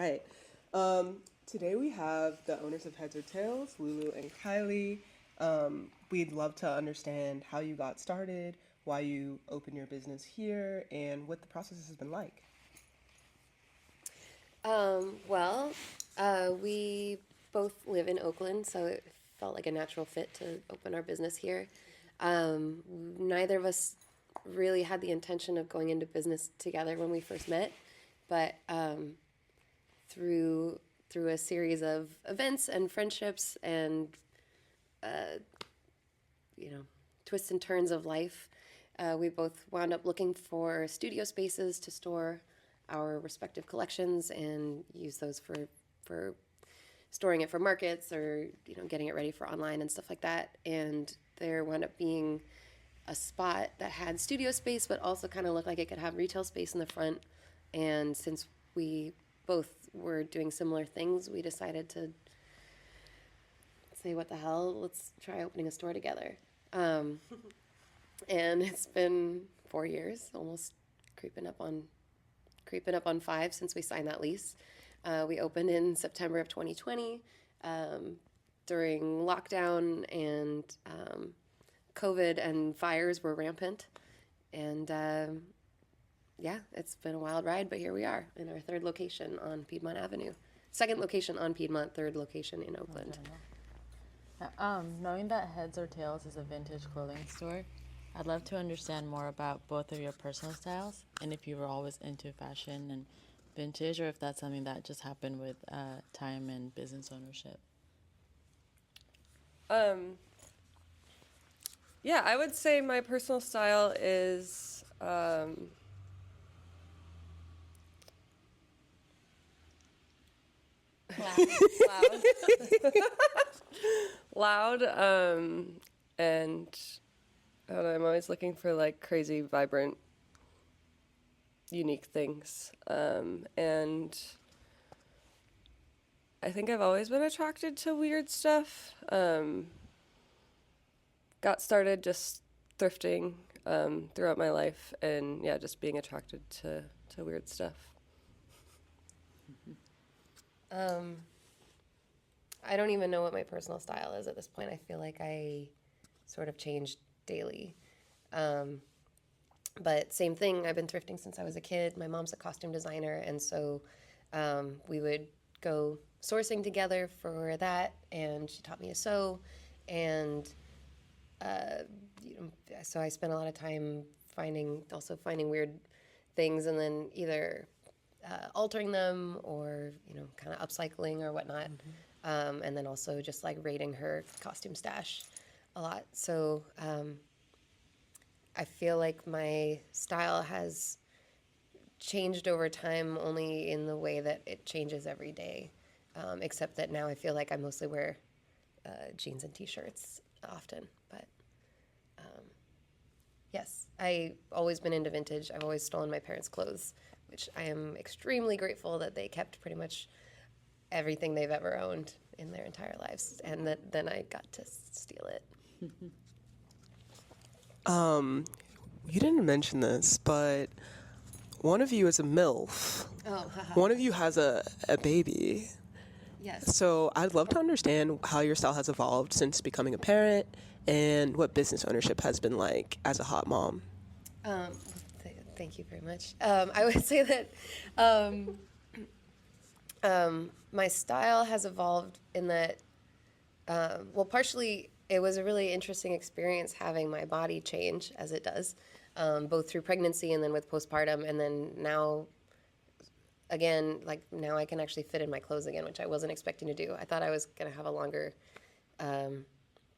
right. Today we have the owners of Heads or Tails, Lulu and Kylie. We'd love to understand how you got started, why you opened your business here, and what the process has been like. Well, we both live in Oakland, so it felt like a natural fit to open our business here. Neither of us really had the intention of going into business together when we first met, but through a series of events and friendships and twists and turns of life, we both wound up looking for studio spaces to store our respective collections and use those for storing it for markets or getting it ready for online and stuff like that. And there wound up being a spot that had studio space but also kind of looked like it could have retail space in the front. And since we both were doing similar things, we decided to say, what the hell, let's try opening a store together. And it's been 4 years, almost creeping up on 5 since we signed that lease. We opened in September of 2020 during lockdown, and COVID and fires were rampant. And it's been a wild ride, but here we are in our third location on Piedmont Avenue. Second location on Piedmont, third location in Oakland. Knowing that Heads or Tails is a vintage clothing store, I'd love to understand more about both of your personal styles and if you were always into fashion and vintage, or if that's something that just happened with time and business ownership. Yeah, I would say my personal style is loud, and I don't know, I'm always looking for like crazy, vibrant, unique things. And I think I've always been attracted to weird stuff. Got started just thrifting throughout my life, and yeah, just being attracted to weird stuff. I don't even know what my personal style is at this point. I feel like I sort of change daily. But same thing, I've been thrifting since I was a kid. My mom's a costume designer, and so we would go sourcing together for that, and she taught me to sew. And so I spent a lot of time finding weird things, and then either altering them or kind of upcycling or whatnot. And then also just like raiding her costume stash a lot. So I feel like my style has changed over time, only in the way that it changes every day, except that now I feel like I mostly wear jeans and t-shirts often. But yes, I've always been into vintage. I've always stolen my parents' clothes, which I am extremely grateful that they kept pretty much everything they've ever owned in their entire lives, and that then I got to steal it. You didn't mention this, but one of you is a MILF. Oh, One of you has a baby. yes. So I'd love to understand how your style has evolved since becoming a parent and what business ownership has been like as a hot mom. Thank you very much. I would say that my style has evolved in that, partially it was a really interesting experience having my body change as it does, both through pregnancy and then with postpartum, and then now, again, like now I can actually fit in my clothes again, which I wasn't expecting to do. I thought I was going to have a longer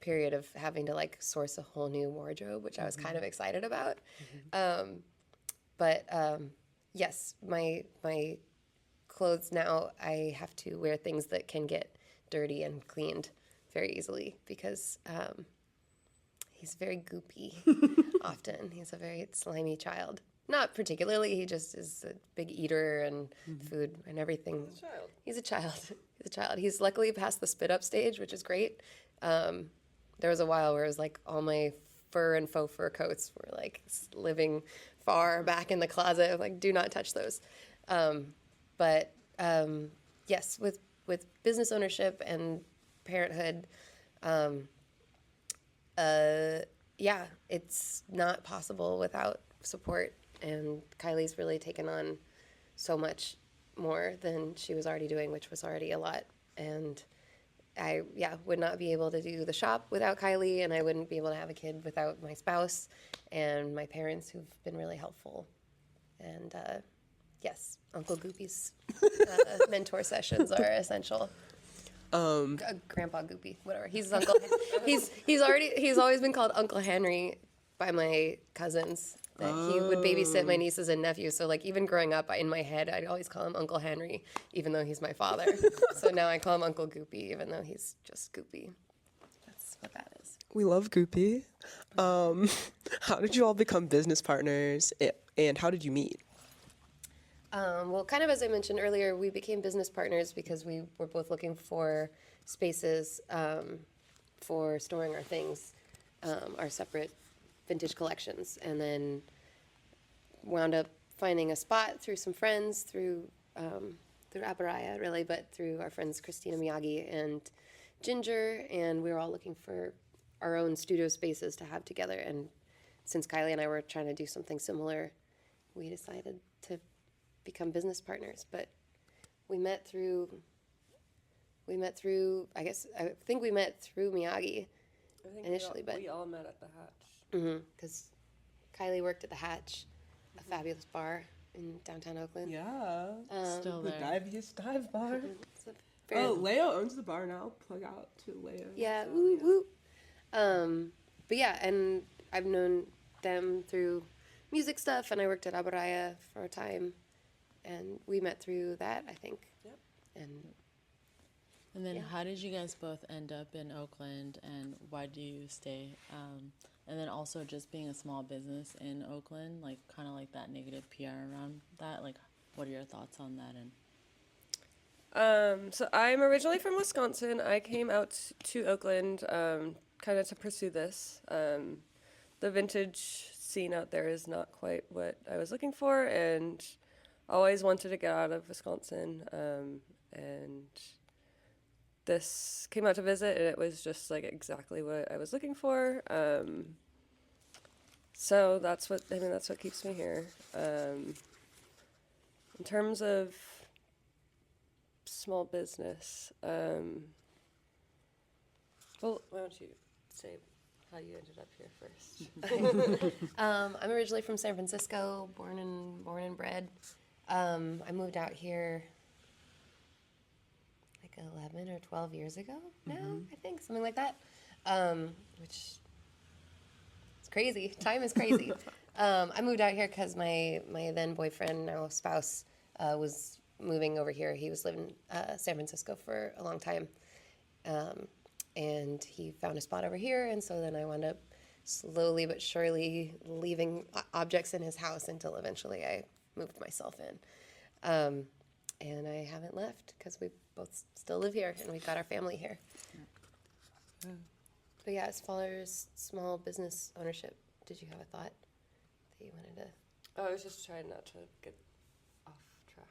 period of having to like source a whole new wardrobe, which I was kind of excited about. But yes, my clothes now, I have to wear things that can get dirty and cleaned very easily because he's very goopy often. He's a very slimy child. Not particularly, he just is a big eater and food and everything. He's a child. He's a child. He's luckily past the spit up stage, which is great. There was a while where it was like all my fur and faux fur coats were like living far back in the closet. Like, do not touch those. But yes, with business ownership and parenthood, um, yeah, it's not possible without support. And Kylie's really taken on so much more than she was already doing, which was already a lot. And I, yeah, would not be able to do the shop without Kylie, and I wouldn't be able to have a kid without my spouse and my parents who've been really helpful. And yes, Uncle Goopy's mentor sessions are essential. Grandpa Goopy, whatever. He's Uncle. He's always been called Uncle Henry by my cousins. That he would babysit my nieces and nephews. So like even growing up in my head, I'd always call him Uncle Henry, even though he's my father. So now I call him Uncle Goopy, even though he's just Goopy. That's what that is. We love Goopy. How did you all become business partners, and how did you meet? Well, kind of as I mentioned earlier, we became business partners because we were both looking for spaces for storing our things, our separate vintage collections, and then wound up finding a spot through some friends, through Abaraya, really, but through our friends Christina Miyagi and Ginger, and we were all looking for our own studio spaces to have together. And since Kylie and I were trying to do something similar, we decided to become business partners. But we met through I think we met through Miyagi initially, but we all met at the Hatch. because Kylie worked at the Hatch, a fabulous bar in downtown Oakland. Yeah, Still the there. diviest dive bar. It's a very, Oh, Leo owns the bar now. Plug out to Leo. yeah, woo woo. But yeah, and I've known them through music stuff, and I worked at Abaraya for a time, and we met through that, I think. Yep. And then Yeah. how did you guys both end up in Oakland, and why do you stay? And then also just being a small business in Oakland, like kind of like that negative PR around that. Like, what are your thoughts on that? And So I'm originally from Wisconsin. I came out to Oakland kind of to pursue this. The vintage scene out there is not quite what I was looking for, and always wanted to get out of Wisconsin. And this came out to visit, and it was just like exactly what I was looking for. So that's what keeps me here. In terms of small business, well, why don't you say how you ended up here first? I'm originally from San Francisco, born and bred. I moved out here like 11 or 12 years ago now, I think, something like that, which is crazy. Time is crazy. I moved out here because my then boyfriend, now spouse, was moving over here. He was living in San Francisco for a long time, and he found a spot over here, and so then I wound up slowly but surely leaving objects in his house until eventually I moved myself in. And I haven't left because we both still live here and we've got our family here. But yeah, as far as small business ownership, did you have a thought that you wanted to? Oh, I was just trying not to get off track.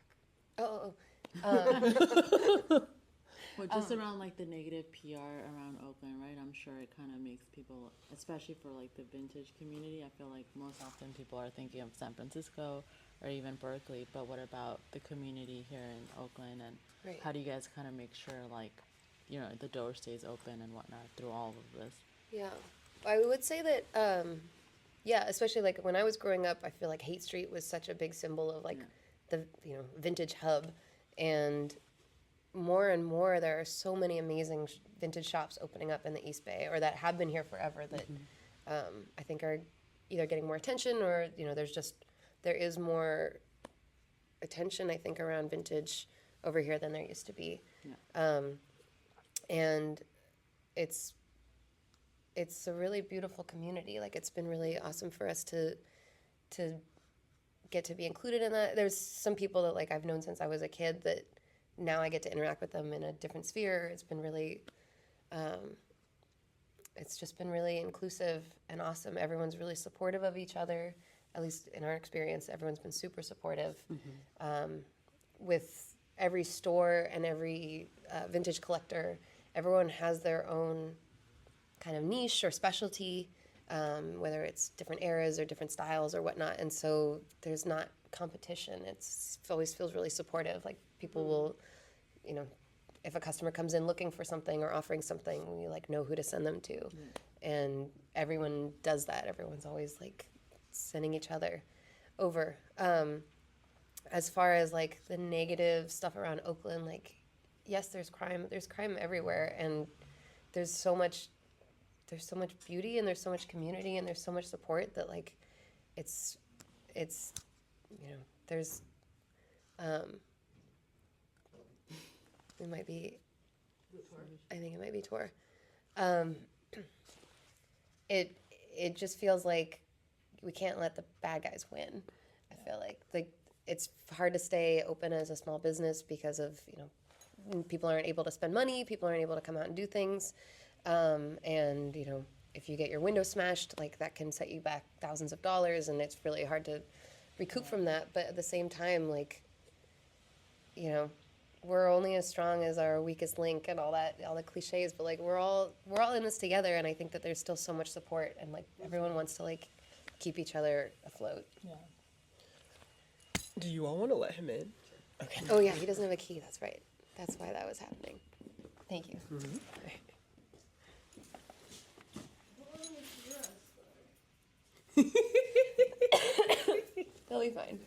Well, just around like the negative PR around Oakland, right? I'm sure it kind of makes people, especially for like the vintage community, I feel like most often people are thinking of San Francisco or even Berkeley, but what about the community here in Oakland, and Right. how do you guys kind of make sure like, you know, the door stays open and whatnot through all of this? Yeah, I would say that, yeah, especially like when I was growing up, I feel like Haight Street was such a big symbol of like the, vintage hub. And more, there are so many amazing vintage shops opening up in the East Bay, or that have been here forever, that I think are either getting more attention, or, there is more attention, I think, around vintage over here than there used to be. And it's a really beautiful community. Like, it's been really awesome for us to get to be included in that. There's some people that like I've known since I was a kid that now I get to interact with them in a different sphere. It's been really, it's just been really inclusive and awesome. Everyone's really supportive of each other. At least in our experience, everyone's been super supportive. With every store and every vintage collector, everyone has their own kind of niche or specialty, whether it's different eras or different styles or whatnot. And so there's not competition. It always feels really supportive. Like people will, you know, if a customer comes in looking for something or offering something, we like know who to send them to. And everyone does that. Everyone's always like sending each other over. As far as like the negative stuff around Oakland, like, yes, there's crime everywhere, and there's so much beauty, and there's so much community, and there's so much support that like it's you know, there's it might be, I think it might be Tor. It just feels like we can't let the bad guys win. I feel like it's hard to stay open as a small business because of, you know, people aren't able to spend money, people aren't able to come out and do things, and you know, if you get your window smashed, like that can set you back thousands of dollars, and it's really hard to recoup from that. But at the same time, like, you know, we're only as strong as our weakest link and all the cliches, but like we're all in this together, and I think that there's still so much support, and like everyone wants to like keep each other afloat. Yeah. Do you all want to let him in? Okay. Oh yeah, he doesn't have a key, that's right. That's why that was happening. Thank you. He'll be fine.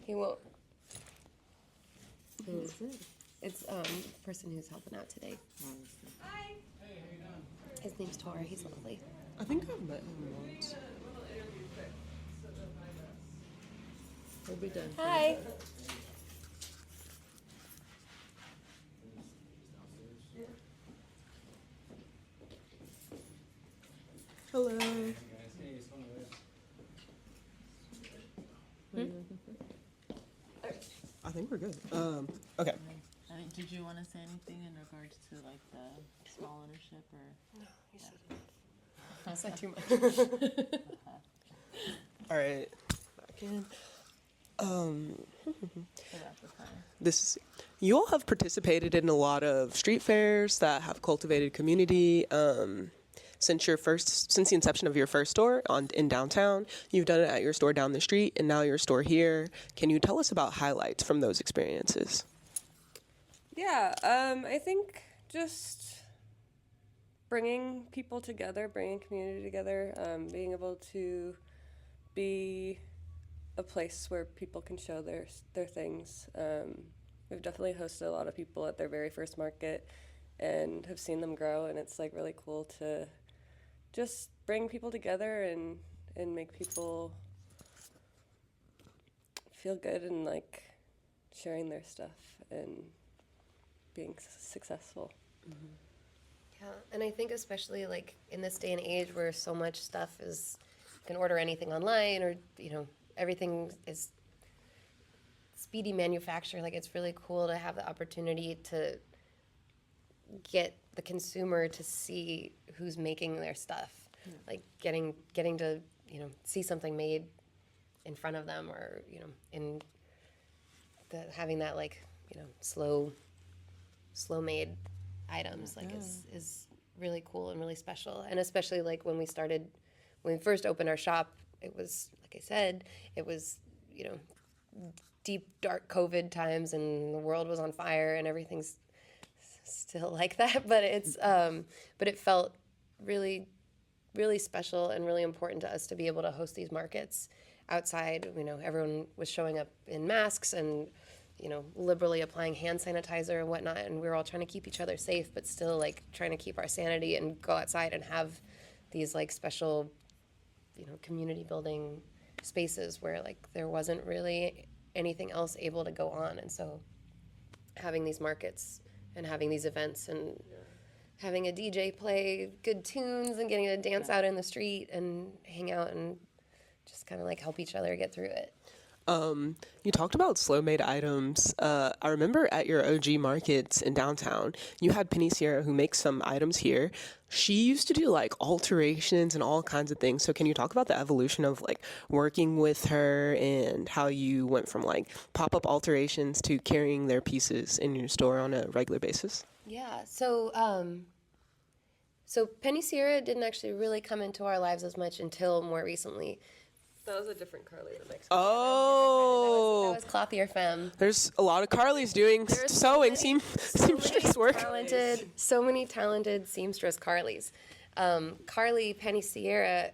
He won't. Who is it? It's person who's helping out today. Hi. His name's Tor. He's lovely. I think I've met him once. We'll be done. Hi. Hello. I think we're good. Okay. I mean, did you want to say anything in regards to like the small ownership or? No, you said too much. All right. Back in. You all have participated in a lot of street fairs that have cultivated community. Since the inception of your first store in downtown, you've done it at your store down the street, and now your store here. Can you tell us about highlights from those experiences? Yeah, I think just bringing people together, bringing community together, being able to be a place where people can show their things. We've definitely hosted a lot of people at their very first market and have seen them grow, and it's like really cool to just bring people together and make people feel good and like sharing their stuff and being successful. Mm-hmm. Yeah, and I think especially like in this day and age where so much stuff is, you can order anything online, or you know, everything is speedy manufacture. Like it's really cool to have the opportunity to get the consumer to see who's making their stuff. Like getting to, you know, see something made in front of them, or you know, in having that like, you know, slow made items like is really cool and really special. And especially like when we first opened our shop, it was, like I said, it was, you know, deep dark COVID times, and the world was on fire, and everything's still like that, but it's but it felt really special and really important to us to be able to host these markets outside. You know, everyone was showing up in masks and, you know, liberally applying hand sanitizer and whatnot, and we were all trying to keep each other safe, but still like trying to keep our sanity and go outside and have these like special, you know, community building spaces where like there wasn't really anything else able to go on. And so having these markets and having these events and having a DJ play good tunes and getting to dance out in the street and hang out and just kind of like help each other get through it. You talked about slow-made items. I remember at your OG markets in downtown, you had Penny Sierra who makes some items here. She used to do like alterations and all kinds of things. So can you talk about the evolution of like working with her and how you went from like pop-up alterations to carrying their pieces in your store on a regular basis? Yeah. So Penny Sierra didn't actually really come into our lives as much until more recently. That was a different Kylee that makes. Oh, That was Clothier Femme. there's a lot of Carlys doing sewing, seamstress work. So many talented seamstress Carlys. Carly Penny Sierra,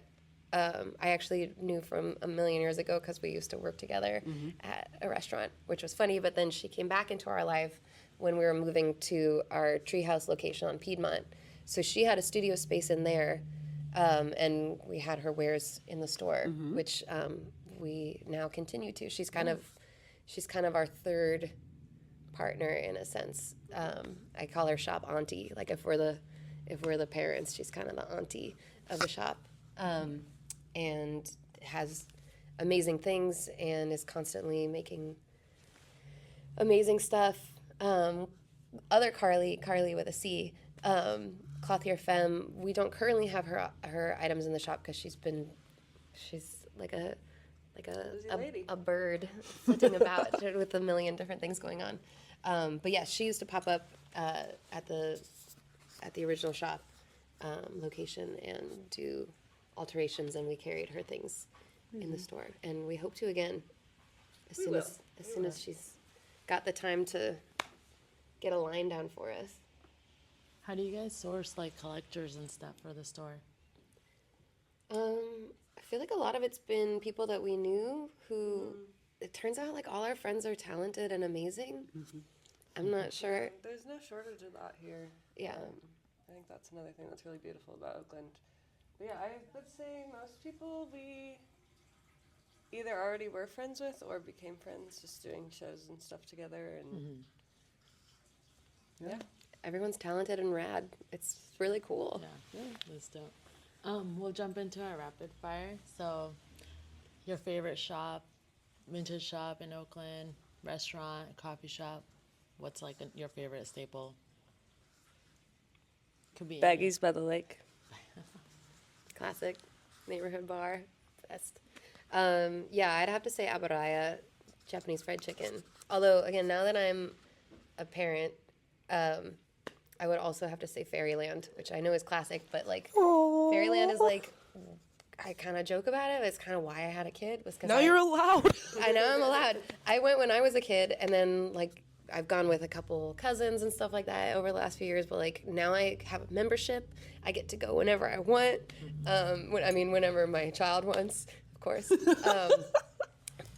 I actually knew from a million years ago because we used to work together at a restaurant, which was funny. But then she came back into our life when we were moving to our treehouse location on Piedmont. So she had a studio space in there, and we had her wares in the store, which we now continue to. She's kind of our third partner in a sense. I call her shop auntie. Like if we're the parents, she's kind of the auntie of the shop, and has amazing things and is constantly making amazing stuff. Other Carly with a C, Clothier Femme, we don't currently have her items in the shop because she's like a bird flitting about with a million different things going on. But yeah, she used to pop up at the original shop location and do alterations, and we carried her things in the store, and we hope to again as soon as she's got the time to get a line down for us. How do you guys source like collectors and stuff for the store? I feel like a lot of it's been people that we knew who, it turns out like all our friends are talented and amazing. I'm not sure. There's no shortage of that here. Yeah. I think that's another thing that's really beautiful about Oakland. But yeah, I would say most people we either already were friends with or became friends just doing shows and stuff together. And yeah. Everyone's talented and rad. It's really cool. Yeah, that's dope. We'll jump into our rapid fire. So, your favorite shop, vintage shop in Oakland, restaurant, coffee shop. What's like your favorite staple? Could be Baggies by the lake. Classic neighborhood bar. Best. Yeah, I'd have to say Abaraya, Japanese fried chicken. Although, again, now that I'm a parent, I would also have to say Fairyland, which I know is classic, but like Fairyland is like, I kind of joke about it. It's kind of why I had a kid. Was 'cause Now you're allowed. I know I'm allowed. I went when I was a kid, and then like I've gone with a couple cousins and stuff like that over the last few years. But like now I have a membership. I get to go whenever I want. Whenever my child wants, of course.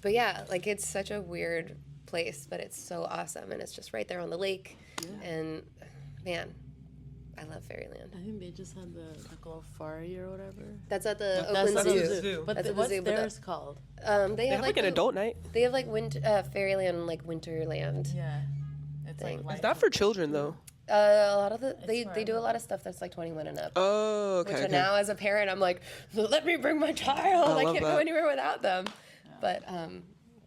But yeah, like it's such a weird place, but it's so awesome, and it's just right there on the lake. And man, I love Fairyland. I think they just had the Safari or whatever. That's at the That's Oakland at the Zoo. zoo. But That's at the what's zoo, but theirs called? They have like an adult night. They have like Fairyland, like Winterland. Yeah. It's Thing. like Is that for children though? A lot of they for do a lot of stuff that's like 21 and up. Oh, okay. Which okay. now as a parent, I'm like, let me bring my child. I love can't that. go anywhere without them. But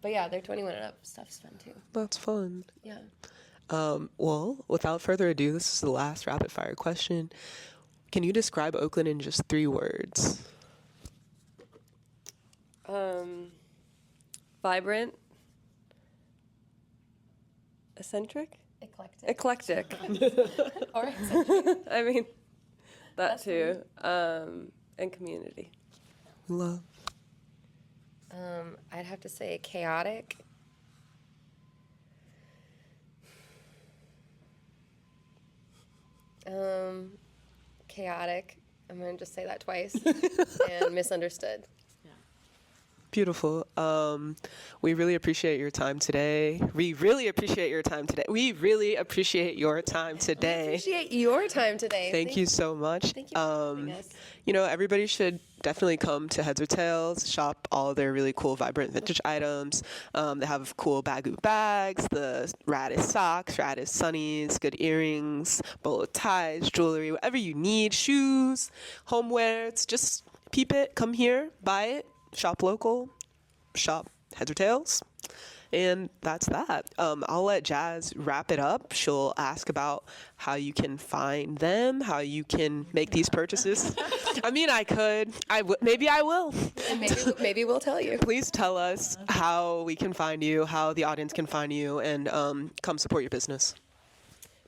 yeah, they're 21 and up. Stuff's fun too. That's fun. Yeah. Well, without further ado, this is the last rapid fire question. Can you describe Oakland in just 3 words? Vibrant. Eccentric. Eclectic. Or I mean, that too. And community. Love. I'd have to say chaotic. Chaotic. I'm going to just say that twice. And misunderstood. Beautiful. We really appreciate your time today. Appreciate your time today. Thank you so much. Thank you for having us. Everybody should definitely come to Heads or Tails, shop all their really cool, vibrant vintage items. They have cool Bagoo bags, the raddest socks, raddest sunnies, good earrings, bolo ties, jewelry, whatever you need, shoes, homeware. Just peep it, come here, buy it, shop local, shop Heads or Tails. And that's that. I'll let Jazz wrap it up. She'll ask about how you can find them, how you can make these purchases. I mean, I could. Maybe I will. And maybe we'll tell you. Please tell us how we can find you, how the audience can find you, and come support your business.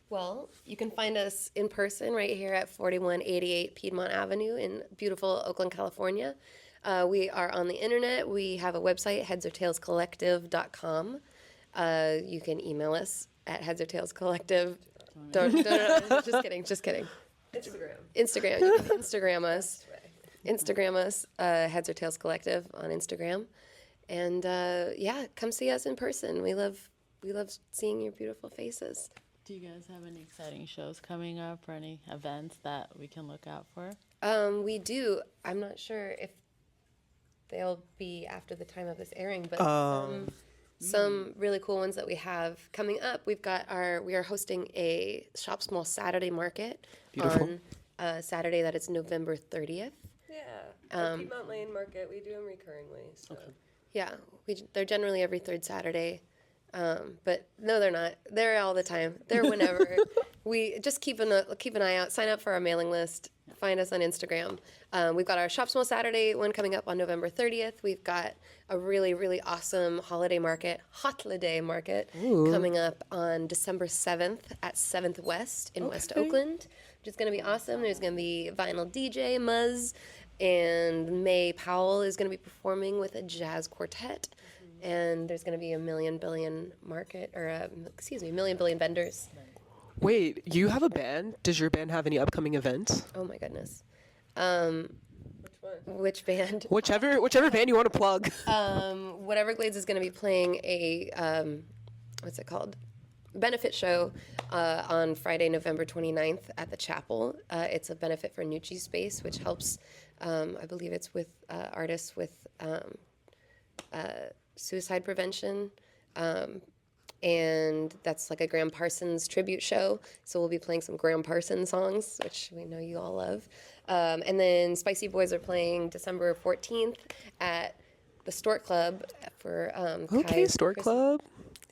Well, you can find us in person right here at 4188 Piedmont Avenue in beautiful Oakland, California. We are on the internet. We have a website, headsortailscollective.com. You can email us at headsortailscollective. Don't, just kidding. Instagram. You can Instagram us. Instagram us, Heads or Tails Collective on Instagram. And come see us in person. We love seeing your beautiful faces. Do you guys have any exciting shows coming up or any events that we can look out for? We do. I'm not sure if they'll be after the time of this airing, but some really cool ones that we have coming up. We are hosting a Shop Small Saturday market on Saturday. That is November 30th. Yeah, the Piedmont Lane Market. We do them recurringly. So. Okay. Yeah, they're generally every third Saturday. But no, they're not. They're all the time. They're whenever. We just keep an eye out. Sign up for our mailing list. Find us on Instagram. We've got our Shop Small Saturday one coming up on November 30th. We've got a really, really awesome holiday market coming up on December 7th at 7th West in West Oakland, which is going to be awesome. There's going to be vinyl DJ Muzz, and May Powell is going to be performing with a jazz quartet. And there's going to be a million billion vendors. Wait, you have a band? Does your band have any upcoming events? Oh my goodness. Which one? Which band? Whichever band you want to plug. What Everglades is going to be playing a what's it called? Benefit show on Friday, November 29th at the chapel. It's a benefit for Nucci Space, which helps. I believe it's with artists with suicide prevention. And that's like a Graham Parsons tribute show. So we'll be playing some Graham Parsons songs, which we know you all love. And then Spicy Boys are playing December 14th at the Stork Club for Stork Club.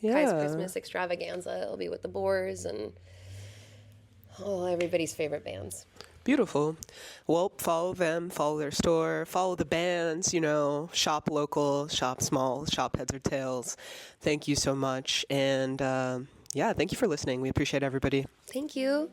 Yeah. Kai's Christmas extravaganza. It'll be with the Boars and everybody's favorite bands. Beautiful. Well, follow them, follow their store, follow the bands, shop local, shop small, shop Heads or Tails. Thank you so much. And thank you for listening. We appreciate everybody. Thank you.